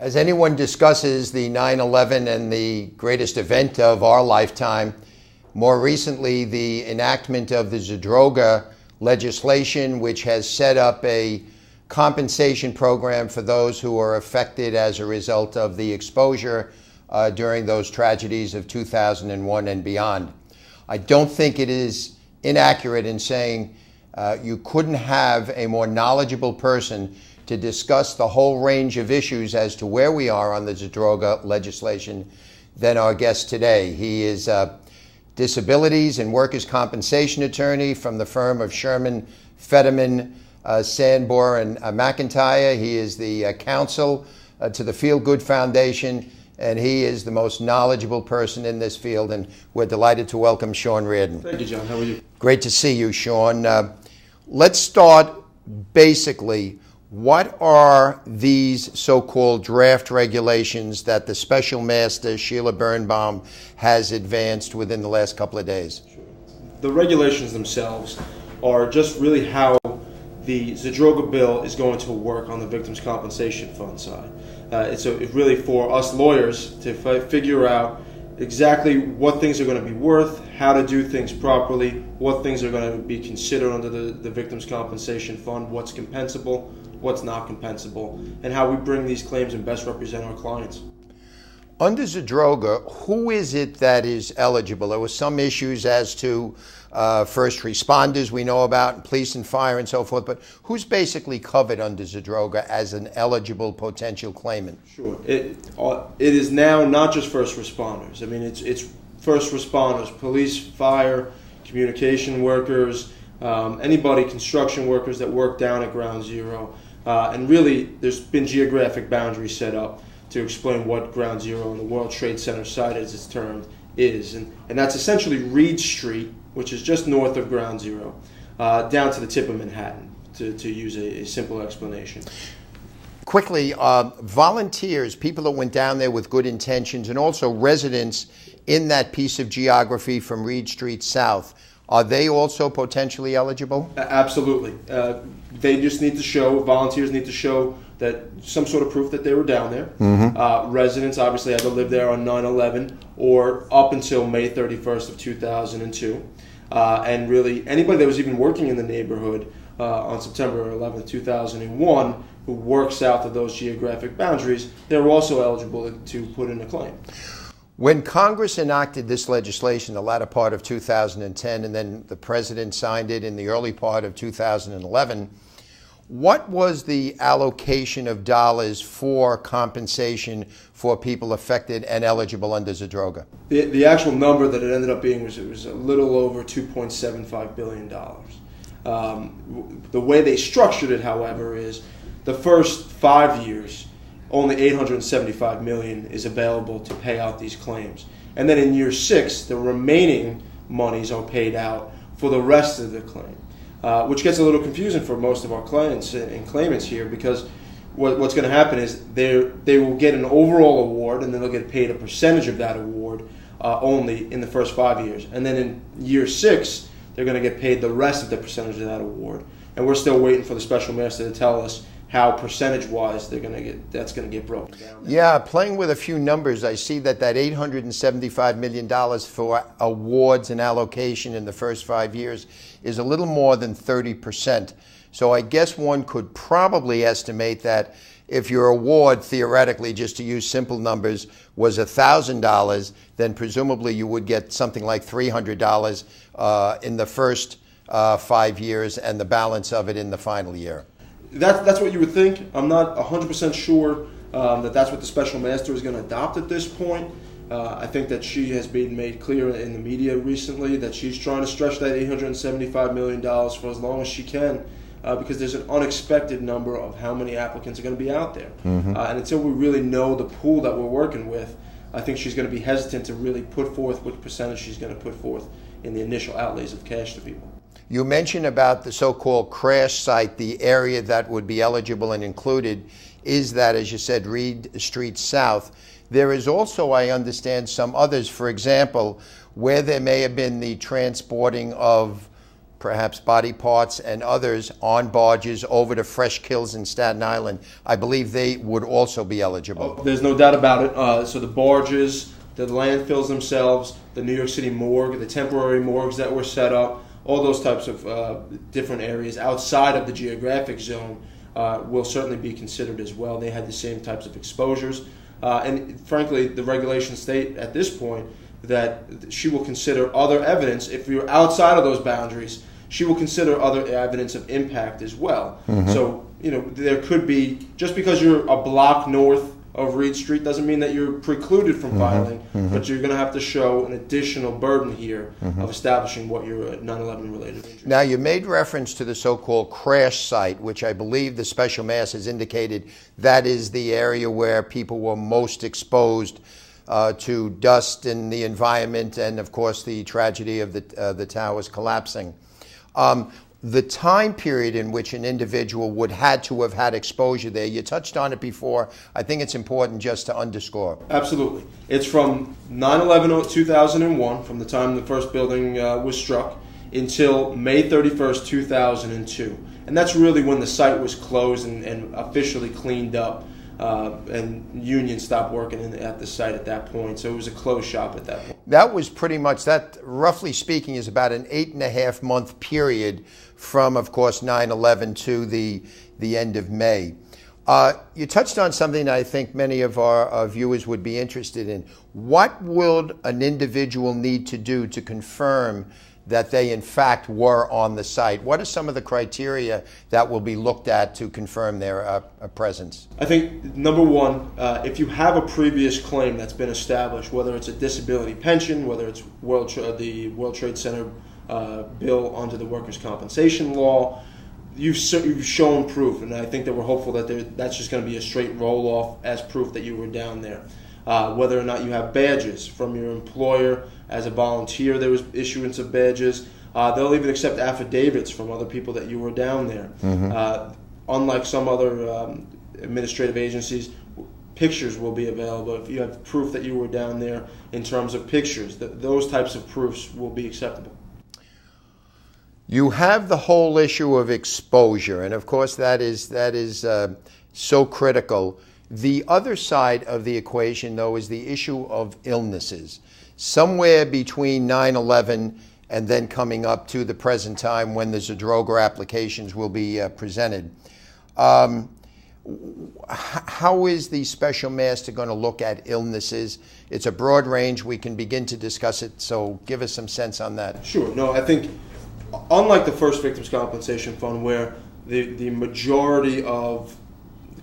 As anyone discusses the 9/11 and the greatest event of our lifetime, more recently the enactment of the Zadroga legislation, which has set up a compensation program for those who are affected as a result of the exposure during those tragedies of 2001 and beyond. I don't think it is inaccurate in saying you couldn't have a more knowledgeable person to discuss the whole range of issues as to where we are on the Zadroga legislation than our guest today. He is a disabilities and workers' compensation attorney from the firm of Sherman, Fetterman, Sandbor, and McIntyre. He is the counsel to the Feel Good Foundation, and he is the most knowledgeable person in this field, and we're delighted to welcome Sean Reardon. Thank you, John. How are you? Great to see you, Sean. Let's start basically. What are these so-called draft regulations that the special master, Sheila Birnbaum, has advanced within the last couple of days? Sure. The regulations themselves are just really how the Zadroga bill is going to work on the Victims' Compensation Fund side. It's really for us lawyers to figure out exactly what things are going to be worth, how to do things properly, what things are going to be considered under the Victims' Compensation Fund, what's compensable, what's not compensable, and how we bring these claims and best represent our clients. Under Zadroga, who is it that is eligible? There were some issues as to first responders we know about, and police and fire and so forth, but who's basically covered under Zadroga as an eligible potential claimant? Sure. It is now not just first responders. I mean, it's first responders, police, fire, communication workers, anybody, construction workers that work down at Ground Zero. And really, there's been geographic boundaries set up to explain what Ground Zero and the World Trade Center site, as it's termed, is. And that's essentially Reed Street, which is just north of Ground Zero, down to the tip of Manhattan, to use a simple explanation. Quickly, volunteers, people that went down there with good intentions, and also residents in that piece of geography from Reed Street south, are they also potentially eligible? Absolutely. They just need to show, volunteers need to show that some sort of proof that they were down there. Mm-hmm. Residents obviously had to live there on 9/11 or up until May 31st of 2002. And really, anybody that was even working in the neighborhood on September 11th, 2001, who worked south of those geographic boundaries, they were also eligible to put in a claim. When Congress enacted this legislation, the latter part of 2010, and then the president signed it in the early part of 2011, what was the allocation of dollars for compensation for people affected and eligible under Zadroga? The actual number that it ended up being was a little over $2.75 billion. The way they structured it, however, is the first 5 years, only $875 million is available to pay out these claims. And then in year 6, the remaining monies are paid out for the rest of the claim, which gets a little confusing for most of our clients and claimants here, because what's going to happen is they will get an overall award, and then they'll get paid a percentage of that award only in the first 5 years. And then in year 6, they're going to get paid the rest of the percentage of that award. And we're still waiting for the special master to tell us how percentage-wise that's going to get broken down. Yeah, playing with a few numbers, I see that $875 million for awards and allocation in the first 5 years is a little more than 30%. So I guess one could probably estimate that if your award, theoretically, just to use simple numbers, was $1,000, then presumably you would get something like $300 in the first 5 years and the balance of it in the final year. That's what you would think. I'm not 100% sure that's what the special master is going to adopt at this point. I think that she has been made clear in the media recently that she's trying to stretch that $875 million for as long as she can, because there's an unexpected number of how many applicants are going to be out there. Mm-hmm. And until we really know the pool that we're working with, I think she's going to be hesitant to really put forth which percentage she's going to put forth in the initial outlays of cash to people. You mentioned about the so-called crash site, the area that would be eligible and included is that, as you said, Reed Street South. There is also, I understand, some others, for example, where there may have been the transporting of perhaps body parts and others on barges over to Fresh Kills in Staten Island, I believe they would also be eligible. Oh, there's no doubt about it. So the barges, the landfills themselves, the New York City morgue, the temporary morgues that were set up, all those types of different areas outside of the geographic zone will certainly be considered as well. They had the same types of exposures. And frankly, the regulations state at this point that she will consider other evidence. If you're outside of those boundaries, she will consider other evidence of impact as well. Mm-hmm. So, there could be, just because you're a block north of Reed Street doesn't mean that you're precluded from filing, but you're going to have to show an additional burden here of establishing what your 9/11 related injury. Now, you made reference to the so-called crash site, which I believe the special mass has indicated that is the area where people were most exposed to dust in the environment and, of course, the tragedy of the towers collapsing. The time period in which an individual would had to have had exposure there, you touched on it before. I think it's important just to underscore. Absolutely. It's from 9/11/2001, from the time the first building was struck, until May 31st, 2002. And that's really when the site was closed and officially cleaned up. And Union stopped working at the site at that point, so it was a closed shop at that point. That was pretty much, that roughly speaking is about an 8.5 month period from, of course, 9/11 to the end of May. You touched on something that I think many of our viewers would be interested in. What would an individual need to do to confirm that they in fact were on the site? What are some of the criteria that will be looked at to confirm their presence? I think number one, if you have a previous claim that's been established, whether it's a disability pension, whether it's the World Trade Center bill under the workers' compensation law, you've shown proof, and I think that we're hopeful that that's just going to be a straight roll-off as proof that you were down there. Whether or not you have badges from your employer. As a volunteer, there was issuance of badges. They'll even accept affidavits from other people that you were down there. Unlike some other administrative agencies, pictures will be available. If you have proof that you were down there in terms of pictures, those types of proofs will be acceptable. You have the whole issue of exposure, and of course that is so critical. The other side of the equation, though, is the issue of illnesses. Somewhere between 9/11 and then coming up to the present time when the Zadroga applications will be presented. How is the special master going to look at illnesses? It's a broad range. We can begin to discuss it, so give us some sense on that. Sure. No, I think unlike the first Victims' Compensation Fund, where the majority of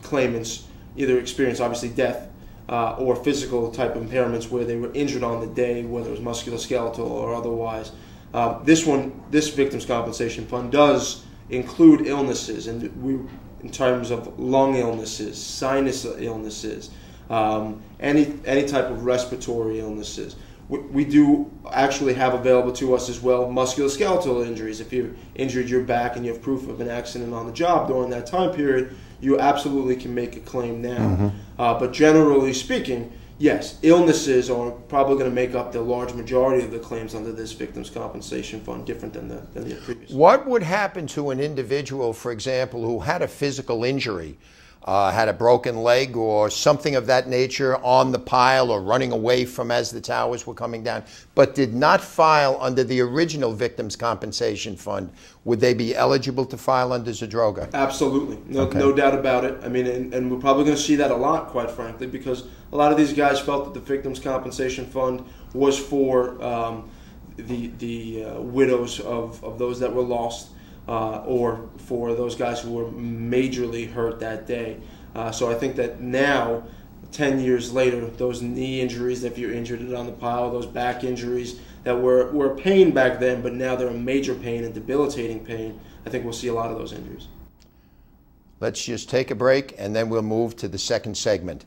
claimants either experience, obviously, death or physical type of impairments where they were injured on the day, whether it was musculoskeletal or otherwise. This Victims' Compensation Fund does include illnesses, and in terms of lung illnesses, sinus illnesses, any type of respiratory illnesses. We do actually have available to us as well musculoskeletal injuries. If you injured your back and you have proof of an accident on the job during that time period, you absolutely can make a claim now. But generally speaking, yes, illnesses are probably going to make up the large majority of the claims under this Victims' Compensation Fund, different than the previous. What would happen to an individual, for example, who had a physical injury, had a broken leg or something of that nature on the pile or running away from as the towers were coming down, but did not file under the original Victims' Compensation Fund? Would they be eligible to file under Zadroga? Absolutely. No doubt about it. I mean, and we're probably going to see that a lot, quite frankly, because a lot of these guys felt that the Victims' Compensation Fund was for the widows of those that were lost. Or for those guys who were majorly hurt that day. So I think that now, 10 years later, those knee injuries, if you're injured on the pile, those back injuries that were pain back then, but now they're a major pain and debilitating pain, I think we'll see a lot of those injuries. Let's just take a break, and then we'll move to the second segment.